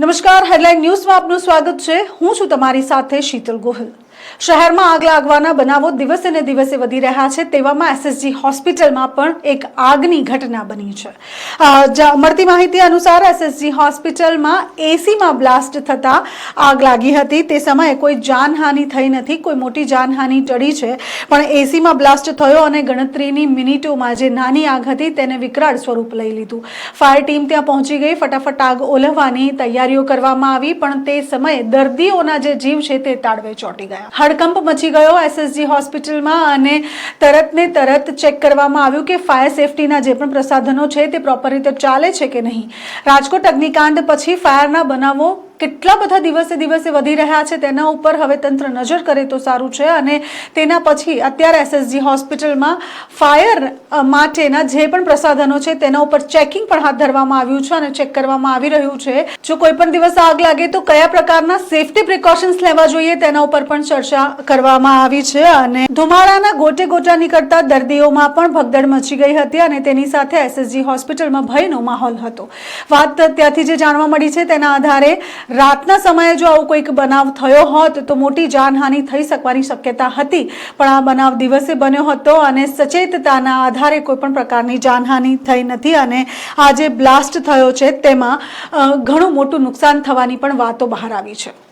નમસ્કાર, હેડલાઇન ન્યૂઝમાં આપનું સ્વાગત છે। હું છું તમારી સાથે શીતલ ગોહિલ। શહેરમાં આગ લાગવાના બનાવો દિવસે ને દિવસે વધી રહ્યા છે। તેવામાં એસએસજી હોસ્પિટલમાં પણ એક આગની ઘટના બની છે। મળતી માહિતી અનુસાર એસએસજી હોસ્પિટલમાં એસીમાં બ્લાસ્ટ થતા આગ લાગી હતી। તે સમયે કોઈ જાનહાનિ થઈ નથી, કોઈ મોટી જાનહાનિ ટળી છે, પણ એસીમાં બ્લાસ્ટ થયો અને ગણતરીની મિનિટોમાં જે નાની આગ હતી તેને વિકરાળ સ્વરૂપ લઈ લીધું। ફાયર ટીમ ત્યાં પહોંચી ગઈ, ફટાફટ આગ ઓલવવાની તૈયારીઓ કરવામાં આવી, પણ તે સમયે દર્દીઓના જે જીવ છે તે તાળવે ચોંટી ગયા। હડકંપ મચી ગયો એસએસજી હોસ્પિટલમાં અને તરત ને તરત ચેક કરવામાં આવ્યું કે ફાયર સેફટીના જે પણ પ્રસાધનો છે તે પ્રોપર રીતે ચાલે છે કે નહીં। રાજકોટ અગ્નિકાંડ પછી ફાયરના બનાવો કેટલા બધા દિવસે દિવસે વધી રહ્યા છે તેના ઉપર હવે તંત્ર નજર કરે તો સારું છે। અને તેના પછી અત્યારે એસએસજી હોસ્પિટલમાં ફાયર માટેના જે પણ પ્રસાધનો છે તેના ઉપર ચેકિંગ પણ હાથ ધરવામાં આવ્યું છે અને ચેક કરવામાં આવી રહ્યું છે। જો કોઈ પણ દિવસ આગ લાગે તો કયા પ્રકારના સેફટી પ્રિકોશન્સ લેવા જોઈએ તેના ઉપર પણ ચર્ચા કરવામાં આવી છે। અને ધુમાડાના ગોટે ગોટા નીકળતા દર્દીઓમાં પણ ભગદડ મચી ગઈ હતી અને તેની સાથે એસએસજી હોસ્પિટલમાં ભયનો માહોલ હતો। વાત ત્યાંથી જે જાણવા મળી છે તેના આધારે રાતના સમયે જો આવો કોઈક બનાવ થયો હોત તો મોટી જાનહાનિ થઈ શકવાની શક્યતા હતી, પણ આ બનાવ દિવસે બન્યો હતો અને સચેતતાના આધારે કોઈ પણ પ્રકારની જાનહાનિ થઈ નથી અને આ જે બ્લાસ્ટ થયો છે તેમાં ઘણું મોટું નુકસાન થવાની પણ વાતો બહાર આવી છે।